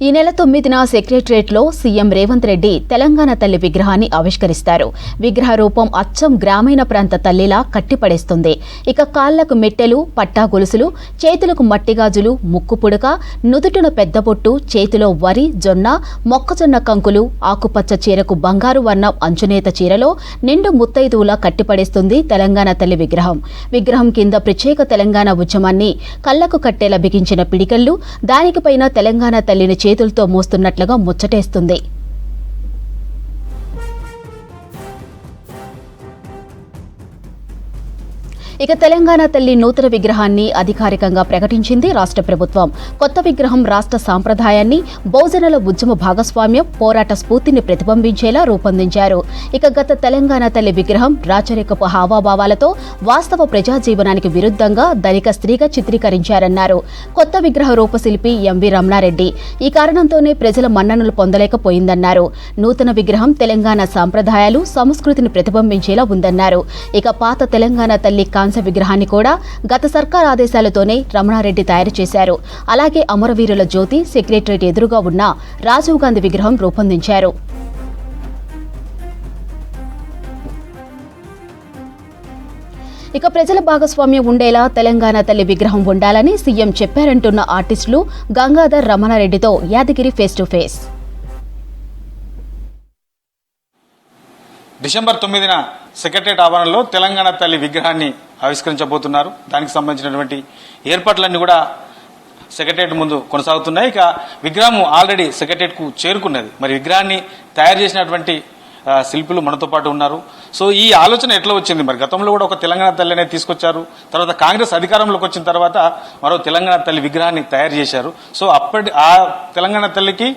ఈ నెల 9న సెక్రటరియట్లో సీఎం రేవంత్ రెడ్డి తెలంగాణ తల్లి విగ్రహాన్ని ఆవిష్కరిస్తారు. విగ్రహ రూపం అచ్చం గ్రామీణ ప్రాంత తల్లిలా కట్టిపడేస్తుంది. ఇక కాళ్లకు మెట్టెలు, పట్టా గొలుసులు, చేతులకు మట్టిగాజులు, ముక్కు పుడక, నుదుటిన పెద్ద బొట్టు, చేతిలో వరి, జొన్న, మొక్కజొన్న కంకులు, ఆకుపచ్చ చీరకు బంగారు వర్ణం అంచునేత చీరలో నిండు ముత్తైదువులా కట్టిపడేస్తుంది తెలంగాణ తల్లి విగ్రహం. విగ్రహం కింద ప్రత్యేక తెలంగాణ ఉద్యమాన్ని కళ్లకు కట్టేలా బిగించిన పిడికళ్లు, దానికిపైన తెలంగాణ తల్లిని చేతులతో మోస్తున్నట్లుగా ముచ్చటేస్తుంది. ఇక తెలంగాణ తల్లి నూతన విగ్రహాన్ని అధికారికంగా ప్రకటించింది రాష్ట్ర ప్రభుత్వం. కొత్త విగ్రహం రాష్ట్ర సాంప్రదాయాన్ని, బహుజనుల ఉద్యమ భాగస్వామ్యం, పోరాట స్ఫూర్తిని ప్రతిబింబించేలా రూపొందించారు. ఇక గత తెలంగాణ తల్లి విగ్రహం రాచరికపు హావాభావాలతో వాస్తవ ప్రజాజీవనానికి విరుద్ధంగా ధనిక స్త్రీగా చిత్రీకరించారన్నారు కొత్త విగ్రహ రూపశిల్పి ఎంవి రమణారెడ్డి. ఈ కారణంతోనే ప్రజల మన్ననలు పొందలేకపోయిందన్నారు. నూతన విగ్రహం తెలంగాణ సాంప్రదాయాలు, సంస్కృతిని ప్రతిబింబించేలా ఉందన్నారు. ఇక పాత తెలంగాణ తల్లి కాంస్య విగ్రహాన్ని కూడా గత సర్కార్ ఆదేశాలతోనే రమణారెడ్డి తయారు చేశారు. అలాగే అమరవీరుల జ్యోతి సెక్రటరియట్ ఎదురుగా ఉన్న రాజీవ్ గాంధీ విగ్రహం రూపొందించారు. ఇక ప్రజల భాగస్వామ్యం ఉండేలా తెలంగాణ తల్లి విగ్రహం ఉండాలని సీఎం చెప్పారంటున్న ఆర్టిస్టులు గంగాధర్ రమణారెడ్డితో Yadagiri face to face. December 9న సెక్రటరియట్ ఆవరణలో తెలంగాణ తల్లి విగ్రహాన్ని ఆవిష్కరించబోతున్నారు. దానికి సంబంధించినటువంటి ఏర్పాట్లన్నీ కూడా సెక్రటరియట్ ముందు కొనసాగుతున్నాయి. ఇక విగ్రహం ఆల్రెడీ సెక్రటరియట్ కు చేరుకున్నది. మరి విగ్రహాన్ని తయారు చేసినటువంటి శిల్పులు మనతో పాటు ఉన్నారు. సో ఈ ఆలోచన ఎట్లా వచ్చింది? మరి గతంలో కూడా ఒక తెలంగాణ తల్లి అనేది తీసుకొచ్చారు. తర్వాత కాంగ్రెస్ అధికారంలోకి వచ్చిన తర్వాత మరో తెలంగాణ తల్లి విగ్రహాన్ని తయారు చేశారు. సో ఆ తెలంగాణ తల్లికి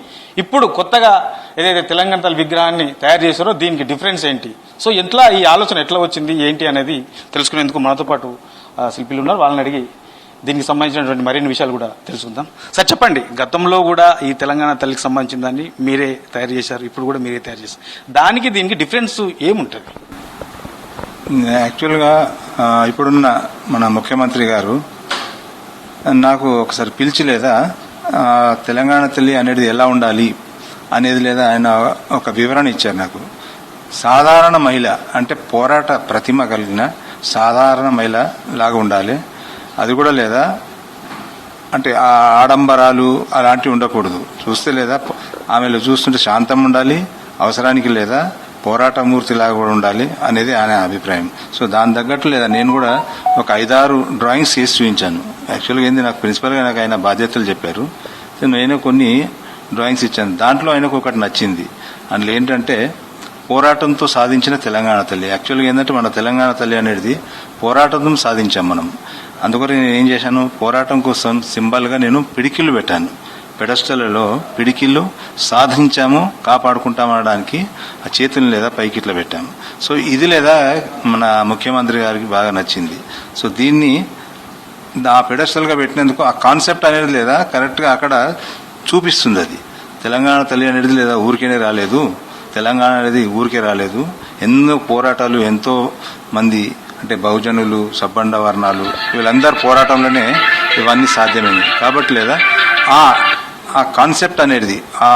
ఇప్పుడు కొత్తగా ఏదైతే తెలంగాణ తల్లి విగ్రహాన్ని తయారు చేశారో దీనికి డిఫరెన్స్ ఏంటి? సో ఎట్లా ఈ ఆలోచన ఎట్లా వచ్చింది ఏంటి అనేది తెలుసుకునేందుకు మనతో పాటు శిల్పులు ఉన్నారు. వాళ్ళని అడిగి దీనికి సంబంధించినటువంటి మరిన్ని విషయాలు కూడా తెలుసుకుందాం. సార్ చెప్పండి, గతంలో కూడా ఈ తెలంగాణ తల్లికి సంబంధించిన దాన్ని మీరే తయారు చేశారు, ఇప్పుడు కూడా మీరే తయారు చేశారు. దానికి దీనికి డిఫరెన్స్ ఏముంటుంది? యాక్చువల్గా ఇప్పుడున్న మన ముఖ్యమంత్రి గారు నాకు ఒకసారి పిలిచి లేదా తెలంగాణ తల్లి అనేది ఎలా ఉండాలి అనేది లేదా ఆయన ఒక వివరణ ఇచ్చారు నాకు. సాధారణ మహిళ అంటే పోరాట ప్రతిమ కలిగిన సాధారణ మహిళ లాగా ఉండాలి. అది కూడా లేదా అంటే ఆ ఆడంబరాలు అలాంటివి ఉండకూడదు. చూస్తే లేదా ఆమెలో చూస్తుంటే శాంతం ఉండాలి, అవసరానికి లేదా పోరాటమూర్తి లాగా కూడా ఉండాలి అనేది ఆయన అభిప్రాయం. సో దాని తగ్గట్టు లేదా నేను కూడా ఒక 5-6 డ్రాయింగ్స్ చేసి చూపించాను. యాక్చువల్గా ఏంది, నాకు ప్రిన్సిపల్గా నాకు ఆయన బాధ్యతలు చెప్పారు. నేను కొన్ని డ్రాయింగ్స్ ఇచ్చాను. దాంట్లో ఆయనకు ఒకటి నచ్చింది. అందులో ఏంటంటే పోరాటంతో సాధించిన తెలంగాణ తల్లి. యాక్చువల్గా ఏంటంటే మన తెలంగాణ తల్లి అనేది పోరాటంతో సాధించాం మనం. అందుకని నేను ఏం చేశాను, పోరాటం కోసం సింబల్గా నేను పిడికిళ్ళు పెట్టాను. పెడస్టల్లో పిడికిళ్ళు సాధించాము, కాపాడుకుంటాము అనడానికి ఆ చేతులు లేదా పైకి ఇట్లా పెట్టాము. సో ఇది లేదా మన ముఖ్యమంత్రి గారికి బాగా నచ్చింది. సో దీన్ని ఆ పెడస్టల్గా పెట్టినందుకు ఆ కాన్సెప్ట్ అనేది లేదా కరెక్ట్గా అక్కడ చూపిస్తుంది. అది తెలంగాణ తల్లి అనేది లేదా ఊరికేనే రాలేదు, తెలంగాణ అనేది ఊరికే రాలేదు. ఎన్నో పోరాటాలు, ఎంతో మంది అంటే బహుజనులు, సబ్బండ వర్ణాలు వీళ్ళందరూ పోరాటంలోనే ఇవన్నీ సాధ్యమైంది. కాబట్టి లేదా ఆ కాన్సెప్ట్ అనేది ఆ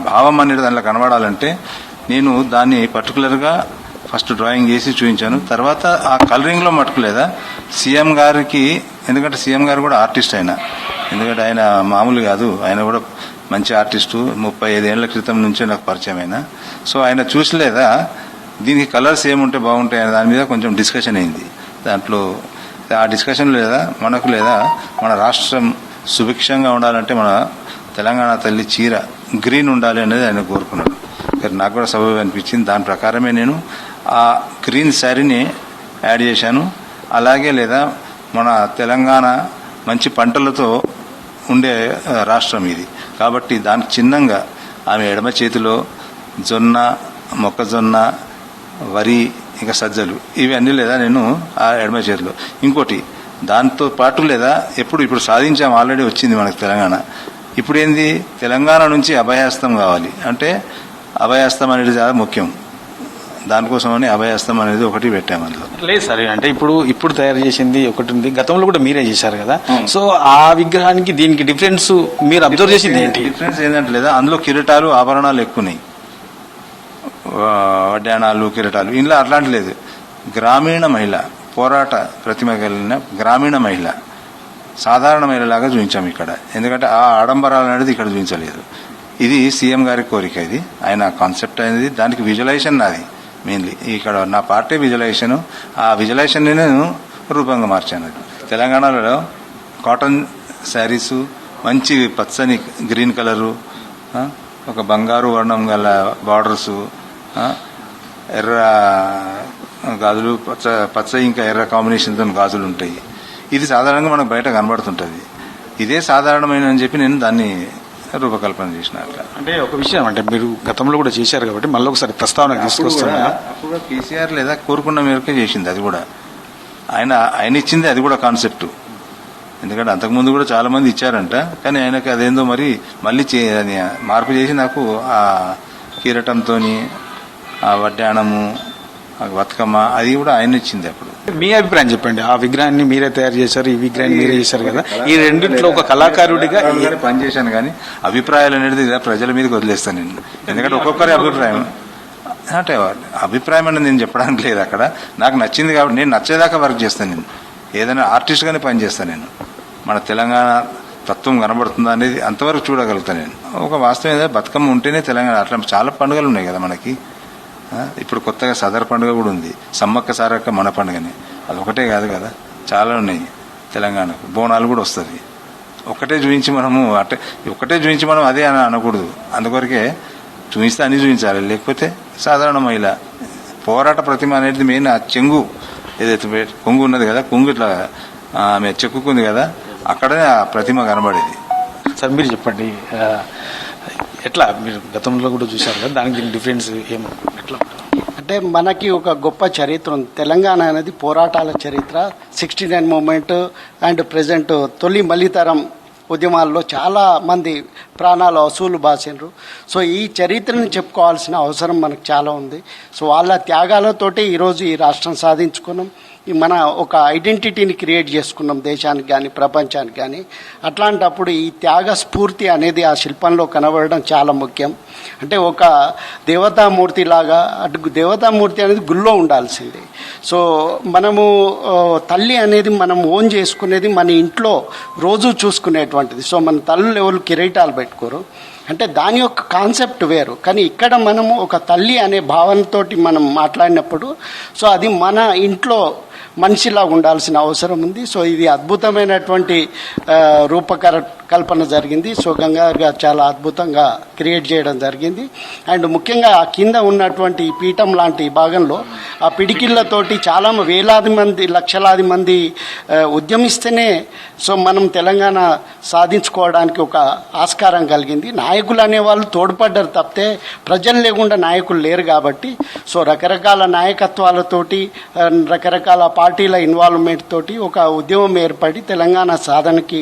భావం అనేది దాంట్లో కనబడాలంటే నేను దాన్ని పర్టికులర్గా ఫస్ట్ డ్రాయింగ్ చేసి చూపించాను. తర్వాత ఆ కలరింగ్లో మటుకు లేదా సీఎం గారికి, ఎందుకంటే సీఎం గారు కూడా ఆర్టిస్ట్ ఆయన, ఎందుకంటే ఆయన మామూలు కాదు, ఆయన కూడా మంచి ఆర్టిస్టు. 35 ఏళ్ల క్రితం నుంచే నాకు పరిచయం అయినా. సో ఆయన చూసి లేదా దీనికి కలర్స్ ఏముంటే బాగుంటాయి అనే దాని మీద కొంచెం డిస్కషన్ అయింది. దాంట్లో ఆ డిస్కషన్ లేదా మనకు లేదా మన రాష్ట్రం సుభిక్షంగా ఉండాలంటే మన తెలంగాణ తల్లి చీర గ్రీన్ ఉండాలి అనేది ఆయన కోరుకున్నాడు. నాకు కూడా సబబు అనిపించింది. దాని ప్రకారమే నేను ఆ గ్రీన్ శారీని యాడ్ చేశాను. అలాగే లేదా మన తెలంగాణ మంచి పంటలతో ఉండే రాష్ట్రం ఇది కాబట్టి దానికి చిన్నంగా ఆమె ఎడమ చేతిలో జొన్న, మొక్కజొన్న, వరి, ఇంకా సజ్జలు ఇవన్నీ లేదా నేను ఆ ఎడమ చేతిలో. ఇంకోటి దాంతో పాటు లేదా ఇప్పుడు సాధించాము, ఆల్రెడీ వచ్చింది మనకు తెలంగాణ. ఇప్పుడు ఏంది, తెలంగాణ నుంచి అభయహస్తం కావాలి అంటే అభయహస్తం అనేది చాలా ముఖ్యం. దానికోసమని అభయహస్తం అనేది ఒకటి పెట్టాము అందులో. లేదు సరే, అంటే ఇప్పుడు తయారు చేసింది ఒకటి ఉంది, గతంలో కూడా మీరే చేశారు కదా, సో ఆ విగ్రహానికి దీనికి డిఫరెన్స్ మీరు అబ్జర్వ్ చేసింది ఏంటి? డిఫరెన్స్ ఏంటంటే లేదా అందులో కిరీటాలు ఆభరణాలు ఎక్కువన్నాయి, వడ్డాణాలు కిరీటాలు. ఇంట్లో అట్లాంటి లేదు. గ్రామీణ మహిళ, పోరాట ప్రతిమ కలిగిన గ్రామీణ మహిళ, సాధారణ మహిళలాగా చూపించాము ఇక్కడ. ఎందుకంటే ఆ ఆడంబరాలు అనేది ఇక్కడ చూపించలేదు. ఇది సీఎం గారి కోరిక, ఇది ఆయన కాన్సెప్ట్ అనేది. దానికి విజువలైజేషన్ నాది మెయిన్లీ. ఇక్కడ నా పార్టీ విజువలైజేషన్, ఆ విజువలైజేషన్ నేను రూపంగా మార్చాను. తెలంగాణలో కాటన్ శారీసు, మంచి పచ్చని గ్రీన్ కలరు, ఒక బంగారు వర్ణం గల బార్డర్సు, ఎర్ర గాజులు, పచ్చ ఇంకా ఎర్ర కాంబినేషన్తో గాజులు ఉంటాయి. ఇది సాధారణంగా మనకు బయట కనబడుతుంటుంది. ఇదే సాధారణమైన అని చెప్పి నేను దాన్ని రూపకల్పన చేసిన. అట్లా అంటే ఒక విషయం, అంటే మీరు గతంలో కూడా చేశారు కాబట్టి మళ్ళీ ఒకసారి ప్రస్తావన తీసుకొస్తున్నా. అప్పుడు కేసీఆర్ లేదా కోరుకున్న మేరకే చేసింది. అది కూడా ఆయన ఇచ్చింది, అది కూడా కాన్సెప్ట్. ఎందుకంటే అంతకుముందు కూడా చాలా మంది ఇచ్చారంట, కానీ ఆయనకి అదేందో మరి మళ్ళీ మార్పు చేసి నాకు ఆ కిరీటంతో ఆ వడ్డాణము, ఆ బతుకమ్మ, అది కూడా ఆయన ఇచ్చింది. అప్పుడు మీ అభిప్రాయం చెప్పండి. ఆ విగ్రహాన్ని మీరే తయారు చేశారు, ఈ విగ్రహాన్ని మీరే చేశారు కదా, ఈ రెండిట్లో ఒక కళాకారుడిగా పనిచేశాను. కానీ అభిప్రాయాలు అనేది ప్రజల మీదకి వదిలేస్తాను నేను. ఎందుకంటే ఒక్కొక్కరి అభిప్రాయం అంటే అభిప్రాయం అనేది నేను చెప్పడానికి లేదు. అక్కడ నాకు నచ్చింది కాబట్టి నేను నచ్చేదాకా వర్క్ చేస్తాను. నేను ఏదైనా ఆర్టిస్ట్గానే పనిచేస్తాను. నేను మన తెలంగాణ తత్వం కనబడుతుందా అనేది అంతవరకు చూడగలుగుతాను నేను. ఒక వాస్తవం ఏదో బతుకమ్మ ఉంటేనే తెలంగాణ. అట్లా చాలా పండుగలు ఉన్నాయి కదా మనకి. ఇప్పుడు కొత్తగా సదర్ పండుగ కూడా ఉంది, సమ్మక్క సారక్క మన పండుగనే. అది ఒకటే కాదు కదా, చాలా ఉన్నాయి తెలంగాణకు. బోనాలు కూడా వస్తుంది. ఒకటే చూపించి మనం అదే అని అనకూడదు. అందుకొరకే చూపిస్తే అన్ని చూపించాలి. లేకపోతే సాధారణ మహిళ పోరాట ప్రతిమ అనేది మెయిన్. ఆ చెంగు ఏదైతే కొంగు ఉన్నది కదా, కొంగు ఇట్లా ఆమె చెక్కుకుంది కదా, అక్కడనే ఆ ప్రతిమ కనబడేది. సార్ మీరు చెప్పండి, ఎట్లా మీరు గతంలో కూడా చూశారు కదా, దానికి డిఫరెన్స్ ఏమో ఎట్లా? అంటే మనకి ఒక గొప్ప చరిత్ర ఉంది. తెలంగాణ అనేది పోరాటాల చరిత్ర. 69 మూమెంట్ అండ్ ప్రజెంట్ తొలి మలితరం ఉద్యమాల్లో చాలా మంది ప్రాణాలు అసూలు బాసిండ్రు. సో ఈ చరిత్రను చెప్పుకోవాల్సిన అవసరం మనకు చాలా ఉంది. సో వాళ్ళ త్యాగాలతోటి ఈరోజు ఈ రాష్ట్రం సాధించుకున్నాం. మన ఒక ఐడెంటిటీని క్రియేట్ చేసుకున్నాం దేశానికి కానీ ప్రపంచానికి కానీ. అట్లాంటప్పుడు ఈ త్యాగ స్ఫూర్తి అనేది ఆ శిల్పంలో కనబడడం చాలా ముఖ్యం. అంటే ఒక దేవతామూర్తి లాగా, అటు దేవతామూర్తి అనేది గుళ్ళో ఉండాల్సింది. సో మనము తల్లి అనేది మనం ఓన్ చేసుకునేది మన ఇంట్లో రోజు చూసుకునేటువంటిది. సో మన తల్లులు ఎవరు కిరీటాలు పెట్టుకోరు, అంటే దాని యొక్క కాన్సెప్ట్ వేరు. కానీ ఇక్కడ మనము ఒక తల్లి అనే భావనతోటి మనం మాట్లాడినప్పుడు సో అది మన ఇంట్లో మనిషిలా ఉండాల్సిన అవసరం ఉంది. సో ఇది అద్భుతమైనటువంటి రూపకల్పన జరిగింది. సో గంగాధర్ గారు చాలా అద్భుతంగా క్రియేట్ చేయడం జరిగింది. అండ్ ముఖ్యంగా ఆ కింద ఉన్నటువంటి పీఠం లాంటి భాగంలో ఆ పిడికిళ్లతోటి చాలా వేలాది మంది, లక్షలాది మంది ఉద్యమిస్తేనే సో మనం తెలంగాణ సాధించుకోవడానికి ఒక ఆస్కారం కలిగింది. నాయకులు అనేవాళ్ళు తోడ్పడ్డారు తప్పితే ప్రజలు లేకుండా నాయకులు లేరు కాబట్టి సో రకరకాల నాయకత్వాలతోటి, రకరకాల పార్టీల ఇన్వాల్వ్మెంట్ తోటి ఒక ఉద్యమం ఏర్పడి తెలంగాణ సాధనకి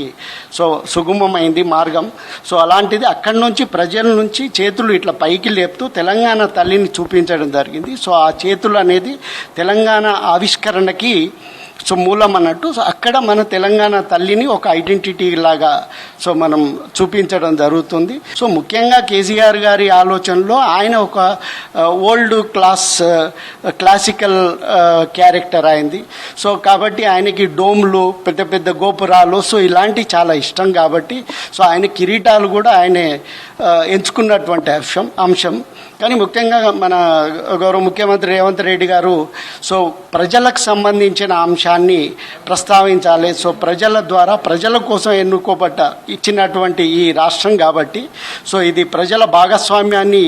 సో సుగమమైంది మార్గం. సో అలాంటిది అక్కడి నుంచి ప్రజల నుంచి చేతులు ఇట్లా పైకి లేపుతూ తెలంగాణ తల్లిని చూపించడం జరిగింది. సో ఆ చేతులు అనేది తెలంగాణ ఆవిష్కరణకి సో మూలం అన్నట్టు. సో అక్కడ మన తెలంగాణ తల్లిని ఒక ఐడెంటిటీ లాగా సో మనం చూపించడం జరుగుతుంది. సో ముఖ్యంగా కేసీఆర్ గారి ఆలోచనలో ఆయన ఒక ఓల్డ్ క్లాసికల్ క్యారెక్టర్ అయింది. సో కాబట్టి ఆయనకి డోమ్లు, పెద్ద పెద్ద గోపురాలు సో ఇలాంటి చాలా ఇష్టం కాబట్టి సో ఆయన కిరీటాలు కూడా ఆయన ఎంచుకున్నటువంటి అంశం. కానీ ముఖ్యంగా మన గౌరవ ముఖ్యమంత్రి రేవంత్ రెడ్డి గారు సో ప్రజలకు సంబంధించిన అంశాన్ని ప్రస్తావించాలి. సో ప్రజల ద్వారా, ప్రజల కోసం ఇచ్చినటువంటి ఈ రాష్ట్రం కాబట్టి సో ఇది ప్రజల భాగస్వామ్యాన్ని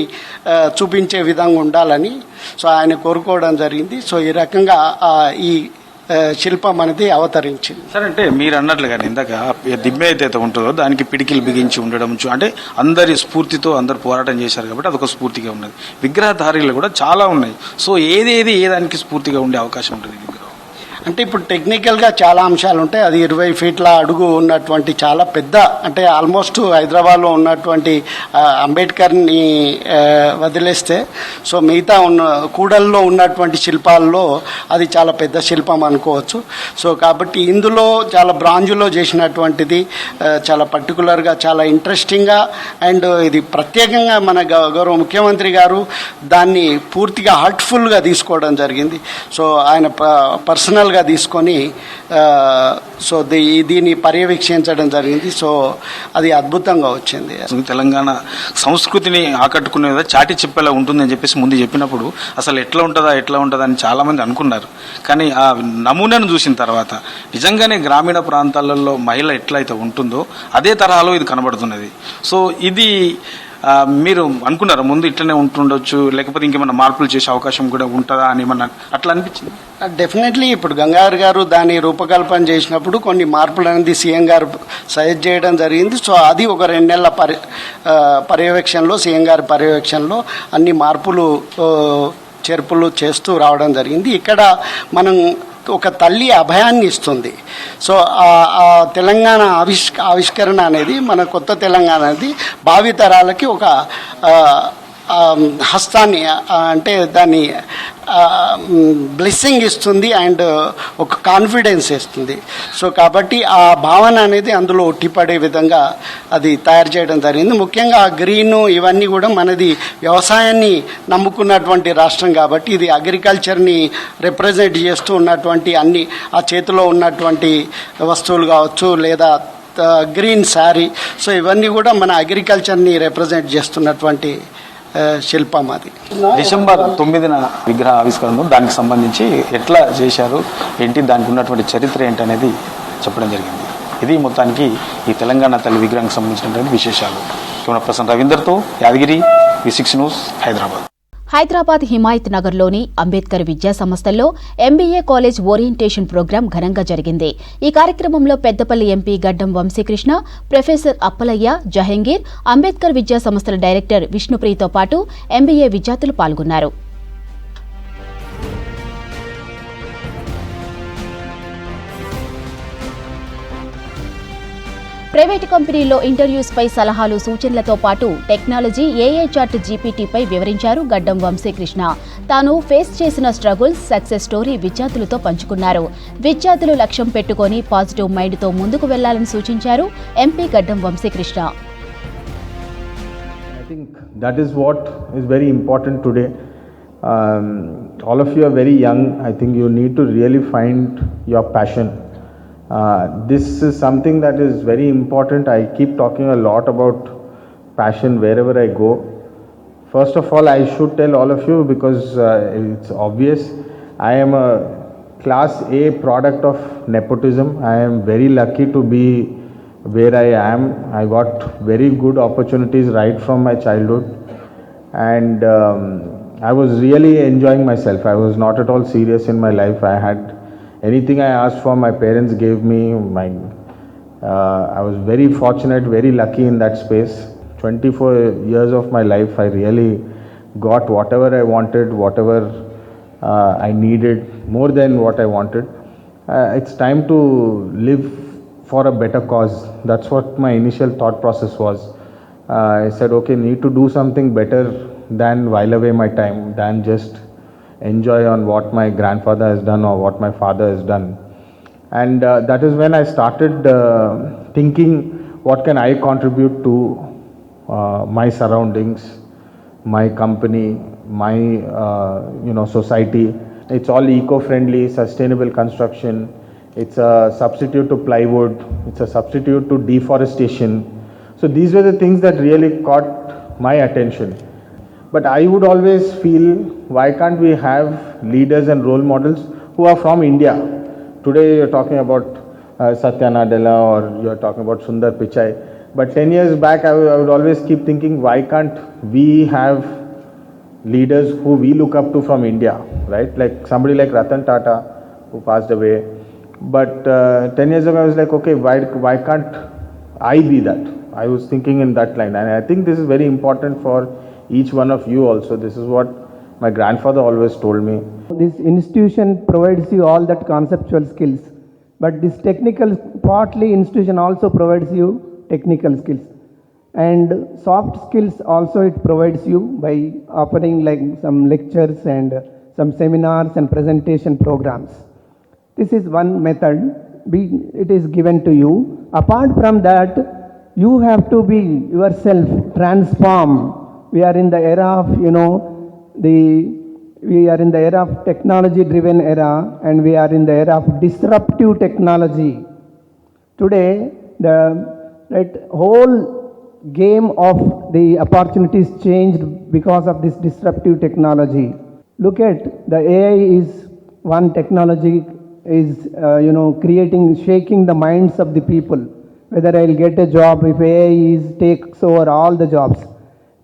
చూపించే విధంగా ఉండాలని సో ఆయన కోరుకోవడం జరిగింది. సో ఈ రకంగా ఈ శిల్పం అనేది అవతరించింది. సరే, అంటే మీరు అన్నట్లుగానే ఇందాక దిమ్మె ఏదైతే ఉంటుందో దానికి పిడికిలు బిగించి ఉండడం, అంటే అందరి స్ఫూర్తితో అందరు పోరాటం చేశారు కాబట్టి అదొక స్ఫూర్తిగా ఉన్నది. విగ్రహధారీలు కూడా చాలా ఉన్నాయి. సో ఏది ఏ దానికి స్ఫూర్తిగా ఉండే అవకాశం ఉంటుంది విగ్రహం? అంటే ఇప్పుడు టెక్నికల్గా చాలా అంశాలు ఉంటాయి. అది 20 ఫీట్ల అడుగు ఉన్నటువంటి చాలా పెద్ద, అంటే ఆల్మోస్ట్ హైదరాబాద్లో ఉన్నటువంటి అంబేద్కర్ని వదిలేస్తే సో మిగతా కూడల్లో ఉన్నటువంటి శిల్పాల్లో అది చాలా పెద్ద శిల్పం అనుకోవచ్చు. సో కాబట్టి ఇందులో చాలా బ్రాంజులో చేసినటువంటిది చాలా పర్టికులర్గా చాలా ఇంట్రెస్టింగ్గా అండ్ ఇది ప్రత్యేకంగా మన గౌరవ ముఖ్యమంత్రి గారు దాన్ని పూర్తిగా హార్ట్ఫుల్గా తీసుకోవడం జరిగింది. సో ఆయన పర్సనల్గా తీసుకొని సో దీన్ని పర్యవేక్షించడం జరిగింది. సో అది అద్భుతంగా వచ్చింది. తెలంగాణ సంస్కృతిని ఆకట్టుకునే చాటి చెప్పేలా ఉంటుందని చెప్పేసి ముందు చెప్పినప్పుడు అసలు ఎట్లా ఉంటుందా అని చాలామంది అనుకున్నారు. కానీ ఆ నమూనాను చూసిన తర్వాత నిజంగానే గ్రామీణ ప్రాంతాలలో మహిళ ఎట్లయితే ఉంటుందో అదే తరహాలో ఇది కనబడుతున్నది. సో ఇది మీరు అనుకున్నారా ముందు ఇట్లనే ఉంటుండొచ్చు, లేకపోతే ఇంకేమైనా మార్పులు చేసే అవకాశం కూడా ఉంటుందా అని ఏమన్నా అట్లా అనిపించింది? డెఫినెట్లీ ఇప్పుడు గంగాధర్ గారు దాన్ని రూపకల్పన చేసినప్పుడు కొన్ని మార్పులు అనేది సీఎం గారు సజెస్ట్ చేయడం జరిగింది. సో అది ఒక 2 నెలల పర్యవేక్షణలో సీఎం గారి పర్యవేక్షణలో అన్ని మార్పులు చేర్పులు చేస్తూ రావడం జరిగింది. ఇక్కడ మనం ఒక తల్లి అభయాన్ని ఇస్తుంది. సో ఆ తెలంగాణ ఆవిష్కరణ అనేది మన కొత్త తెలంగాణ అనేది భావితరాలకి ఒక హస్తాన్ని అంటే దాన్ని బ్లెస్సింగ్ ఇస్తుంది అండ్ ఒక కాన్ఫిడెన్స్ ఇస్తుంది. సో కాబట్టి ఆ భావన అనేది అందులో ఉట్టిపడే విధంగా అది తయారు చేయడం జరిగింది. ముఖ్యంగా గ్రీను ఇవన్నీ కూడా మనది వ్యవసాయాన్ని నమ్ముకున్నటువంటి రాష్ట్రం కాబట్టి ఇది అగ్రికల్చర్ని రిప్రజెంట్ చేస్తూ ఉన్నటువంటి అన్ని ఆ చేతిలో ఉన్నటువంటి వస్తువులు కావచ్చు లేదా గ్రీన్ శారీ, సో ఇవన్నీ కూడా మన అగ్రికల్చర్ని రిప్రజెంట్ చేస్తున్నటువంటి శిల్పం. అది డిసెంబర్ 9న విగ్రహ ఆవిష్కరణ, దానికి సంబంధించి ఎట్లా చేశారు ఏంటి, దానికి ఉన్నటువంటి చరిత్ర ఏంటి అనేది చెప్పడం జరిగింది. ఇది మొత్తానికి ఈ తెలంగాణ తల్లి విగ్రహానికి సంబంధించినటువంటి విశేషాలు. కెమెరా పర్సన్ రవీందర్తో యాదగిరి, V6 న్యూస్, హైదరాబాద్. హైదరాబాద్ హిమాయత్ నగర్లోని అంబేద్కర్ విద్యా సంస్థల్లో MBA కాలేజ్ ఓరియంటేషన్ ప్రోగ్రాం ఘనంగా జరిగింది. ఈ కార్యక్రమంలో పెద్దపల్లి ఎంపీ గడ్డం వంశీకృష్ణ, ప్రొఫెసర్ అప్పలయ్య, జహంగీర్, అంబేద్కర్ విద్యా సంస్థల డైరెక్టర్ విష్ణుప్రియతో పాటు MBA విద్యార్థులు పాల్గొన్నారు. ప్రైవేటు కంపెనీల్లో ఇంటర్వ్యూస్పై సలహాలు, సూచనలతో పాటు టెక్నాలజీ, AI చాట్ GPTపై వివరించారు గడ్డం వంశీకృష్ణ. తాను ఫేస్ చేసిన స్ట్రగుల్స్, సక్సెస్ స్టోరీ విద్యార్థులతో పంచుకున్నారు. విద్యార్థులు లక్ష్యం పెట్టుకొని పాజిటివ్ మైండ్తో ముందుకు వెళ్లాలని సూచించారు ఎంపీ గడ్డం Vamsikrishna. I think that is what is very important today. All of you are very young. I think you need to really find your passion. This is something that is very important. I keep talking a lot about passion wherever I go. First of all, I should tell all of you because it's obvious. I am a class A product of nepotism. I am very lucky to be where I am. I got very good opportunities right from my childhood, and I was really enjoying myself. I was not at all serious in my life. I had anything I asked for, my parents gave me. I was very fortunate, very lucky in that space. 24 years of my life, I really got whatever I wanted, whatever I needed, more than what I wanted. It's time to live for a better cause. That's what my initial thought process was. I said, okay, need to do something better than while away my time, than just enjoy on what my grandfather has done or what my father has done. And that is when I started thinking, what can I contribute to my surroundings, my company, my society. It's all eco-friendly, sustainable construction. It's a substitute to plywood. It's a substitute to deforestation. So these were the things that really caught my attention. But I would always feel, why can't we have leaders and role models who are from India? Today you're talking about Satya Nadella or you're talking about Sundar Pichai. But 10 years back I would always keep thinking, why can't we have leaders who we look up to from India, right? Like somebody like Ratan Tata who passed away. But 10 years ago I was like, okay, why can't I be that? I was thinking in that line, and I think this is very important for each one of you also. This is what My grandfather always told me. This institution provides you all that conceptual skills, but this technical, partly institution also provides you technical skills. And soft skills also it provides you by offering like some lectures and some seminars and presentation programs. This is one method, it is given to you. Apart from that, you have to be yourself transform. We are in the era of, we are in the era of technology driven era, and we are in the era of disruptive technology. Today, the whole game of the opportunities changed because of this disruptive technology. Look at the AI is one technology is shaking the minds of the people. Whether I'll get a job if AI takes over all the jobs.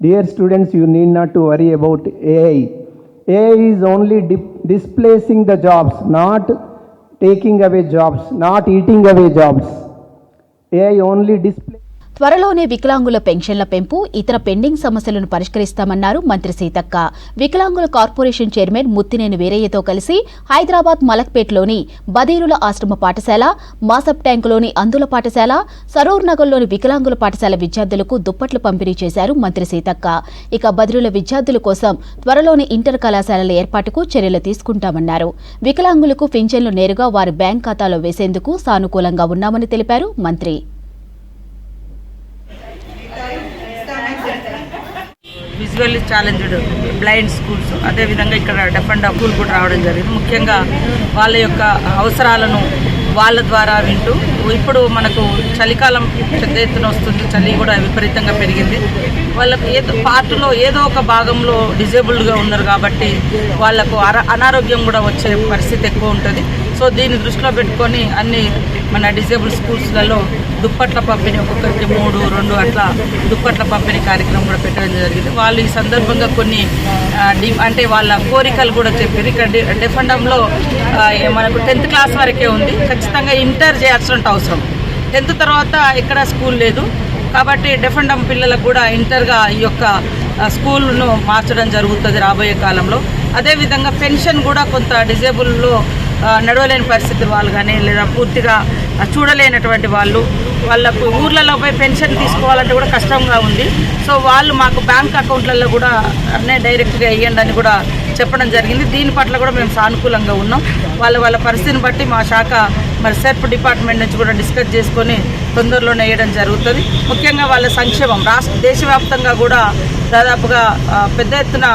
Dear students, you need not to worry about AI. AI is only displacing the jobs, not taking away jobs, not eating away jobs. AI only displays. త్వరలోనే వికలాంగుల పెన్షన్ల పెంపు, ఇతర pending సమస్యలను పరిష్కరిస్తామన్నారు మంత్రి సీతక్క. వికలాంగుల corporation chairman Muttineni వీరయ్యతో కలిసి హైదరాబాద్ మలక్పేట్లోని బదీరుల ఆశ్రమ పాఠశాల, మాసప్ ట్యాంకులోని అందుల పాఠశాల, సరూర్ నగర్లోని వికలాంగుల పాఠశాల విద్యార్థులకు దుప్పట్లు పంపిణీ చేశారు మంత్రి సీతక్క. ఇక బదిరుల విద్యార్థుల కోసం త్వరలోని ఇంటర్ కళాశాలల ఏర్పాటుకు చర్యలు తీసుకుంటామన్నారు. వికలాంగులకు పింఛన్లు నేరుగా వారి బ్యాంక్ ఖాతాలో వేసేందుకు సానుకూలంగా ఉన్నామని తెలిపారు మంత్రి. విజువల్లీ ఛాలెంజ్డ్ బ్లైండ్ స్కూల్స్, అదేవిధంగా ఇక్కడ డెఫ్ అండ్ స్కూల్ కూడా రావడం జరిగింది. ముఖ్యంగా వాళ్ళ యొక్క అవసరాలను వాళ్ళ ద్వారా వింటూ, ఇప్పుడు మనకు చలికాలం పెద్ద ఎత్తున వస్తుంది, చలి కూడా విపరీతంగా పెరిగింది. వాళ్ళకు పార్ట్లో ఏదో ఒక భాగంలో డిజేబుల్డ్గా ఉన్నారు కాబట్టి వాళ్ళకు అనారోగ్యం కూడా వచ్చే పరిస్థితి ఎక్కువ ఉంటుంది. సో దీన్ని దృష్టిలో పెట్టుకొని అన్ని మన డిజేబుల్ స్కూల్స్లలో దుప్పట్ల పంపిణీ, ఒక్కొక్కరికి 3, 2 అట్లా దుప్పట్ల పంపిణీ కార్యక్రమం కూడా పెట్టడం జరిగింది. వాళ్ళు ఈ సందర్భంగా కొన్ని అంటే వాళ్ళ కోరికలు కూడా చెప్పారు. ఇక్కడ డెఫెండంలో మనకు 10th క్లాస్ వరకే ఉంది, ఖచ్చితంగా ఇంటర్ చేయాల్సిన అవసరం. 10th తర్వాత ఎక్కడ స్కూల్ లేదు కాబట్టి డెఫెండం పిల్లలకు కూడా ఇంటర్గా ఈ యొక్క స్కూల్ను మార్చడం జరుగుతుంది రాబోయే కాలంలో. అదేవిధంగా పెన్షన్ కూడా కొంత డిజేబుల్లో నడవలేని పరిస్థితి వాళ్ళు కానీ, లేదా పూర్తిగా చూడలేనటువంటి వాళ్ళకు ఊర్లలో పోయి పెన్షన్ తీసుకోవాలంటే కూడా కష్టంగా ఉంది. సో వాళ్ళు మాకు బ్యాంక్ అకౌంట్లలో కూడా అన్నీ డైరెక్ట్గా వేయండి అని కూడా చెప్పడం జరిగింది. దీని పట్ల కూడా మేము సానుకూలంగా ఉన్నాం. వాళ్ళ పరిస్థితిని బట్టి మా శాఖ సెర్ప్ డిపార్ట్మెంట్ నుంచి కూడా డిస్కస్ చేసుకొని తొందరలోనే వేయడం జరుగుతుంది. ముఖ్యంగా వాళ్ళ సంక్షేమం దేశవ్యాప్తంగా కూడా దాదాపుగా పెద్ద ఎత్తున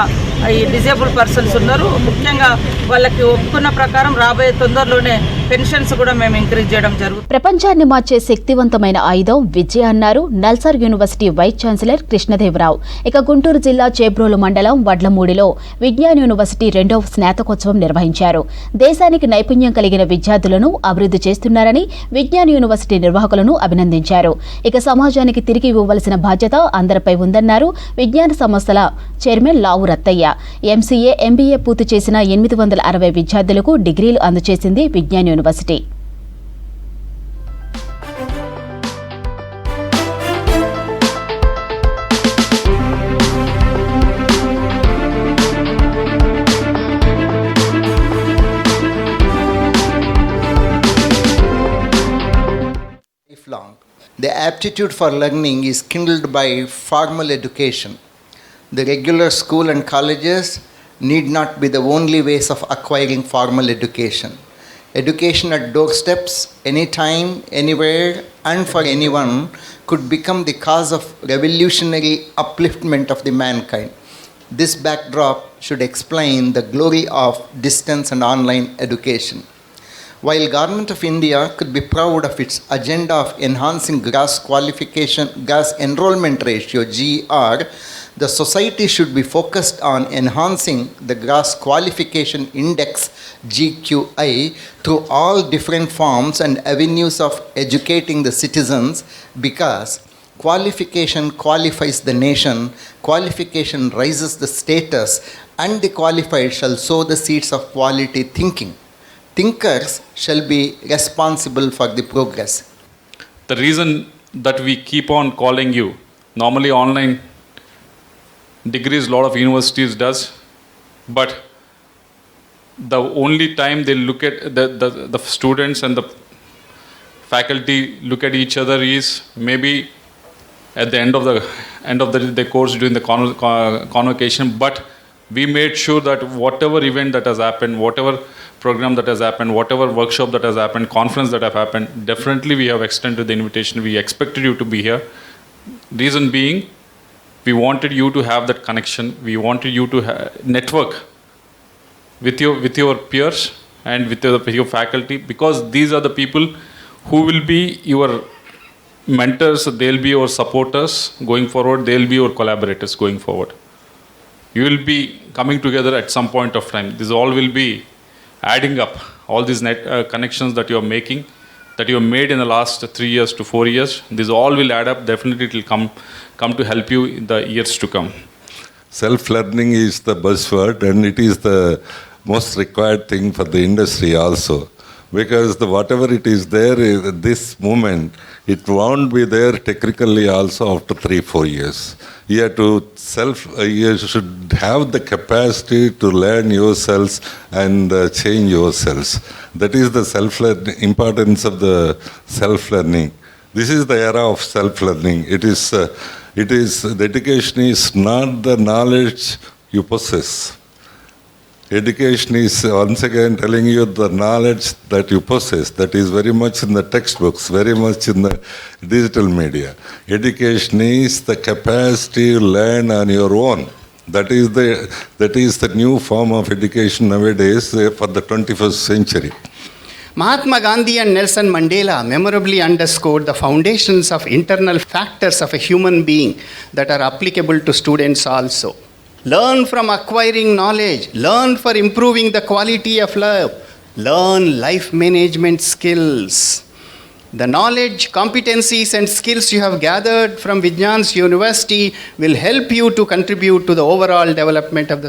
ఈ డిజేబుల్ పర్సన్స్ ఉన్నారు. ముఖ్యంగా వాళ్ళకి ఒప్పుకున్న ప్రకారం రాబోయే తొందరలోనే పెన్షన్స్ కూడా మేము ఇంక్రీజ్ చేయడం జరుగుతుంది. ప్రపంచాన్ని మార్చే శక్తివంతమైన ఆయుధం విద్య అన్నారు NALSAR university vice chancellor Krishnadevarao. ఇక గుంటూరు జిల్లా చేబ్రోలు మండలం వడ్లమూడిలో విజ్ఞాన్ యూనివర్సిటీ 2వ స్నాతకోత్సవం నిర్వహించారు. దేశానికి నైపుణ్యం కలిగిన విద్యార్థులను అభివృద్ధి చేస్తున్నారని విజ్ఞాన్ యూనివర్సిటీ నిర్వాహకులను అభినందించారు. ఇక సమాజానికి తిరిగి ఇవ్వవలసిన బాధ్యత అందరిపై ఉందన్నారు విజ్ఞాన సంస్థల chairman Lavu Rattaiah. MCA, MBA పూర్తి చేసిన 860 విద్యార్థులకు డిగ్రీలు అందజేసింది Vignan university. Lifelong. The aptitude for learning is kindled by formal education. The regular school and colleges need not be the only ways of acquiring formal education. Education at doorsteps, anytime, anywhere, and for anyone could become the cause of revolutionary upliftment of the mankind. This backdrop should explain the glory of distance and online education. While Government of India could be proud of its agenda of enhancing gross enrollment ratio (GR), the society should be focused on enhancing the gross qualification index (GQI) through all different forms and avenues of educating the citizens, because qualification qualifies the nation, qualification raises the status, and the qualified shall sow the seeds of quality thinking. Thinkers shall be responsible for the progress. The reason that we keep on calling you, normally online degrees a lot of universities does, but the only time they look at the students and the faculty look at each other is maybe at the end of the course during the convocation. But we made sure that whatever event that has happened, whatever program that has happened, whatever workshop that has happened, conference that have happened, definitely we have extended the invitation. We expected you to be here. Reason being, we wanted you to have that connection. We wanted you to network with your peers and with your faculty, because these are the people who will be your mentors, they'll be your supporters going forward, they'll be your collaborators going forward. You will be coming together at some point of time. This all will be adding up, all these connections that you are making, that you have made in the last 3 years to 4 years. This all will add up. Definitely it will come to help you in the years to come. Self-learning is the buzzword, and it is the most required thing for the industry also. Because whatever it is there, this moment, it won't be there technically also after 3-4 years. You should have the capacity to learn yourselves and change yourselves. That is the importance of the self-learning. This is the era of self-learning. The education is not the knowledge you possess. Education is, once again, telling you the knowledge that you possess. That is very much in the textbooks, very much in the digital media. Education is the capacity to learn on your own. That is the new form of education nowadays for the 21st century. Mahatma Gandhi and Nelson Mandela memorably underscored the foundations of internal factors of a human being that are applicable to students also. Learn from acquiring knowledge. Learn for improving the quality of life. Learn life management skills. The knowledge, competencies and skills you have gathered from Vijnan's University will help you to contribute to the overall development of the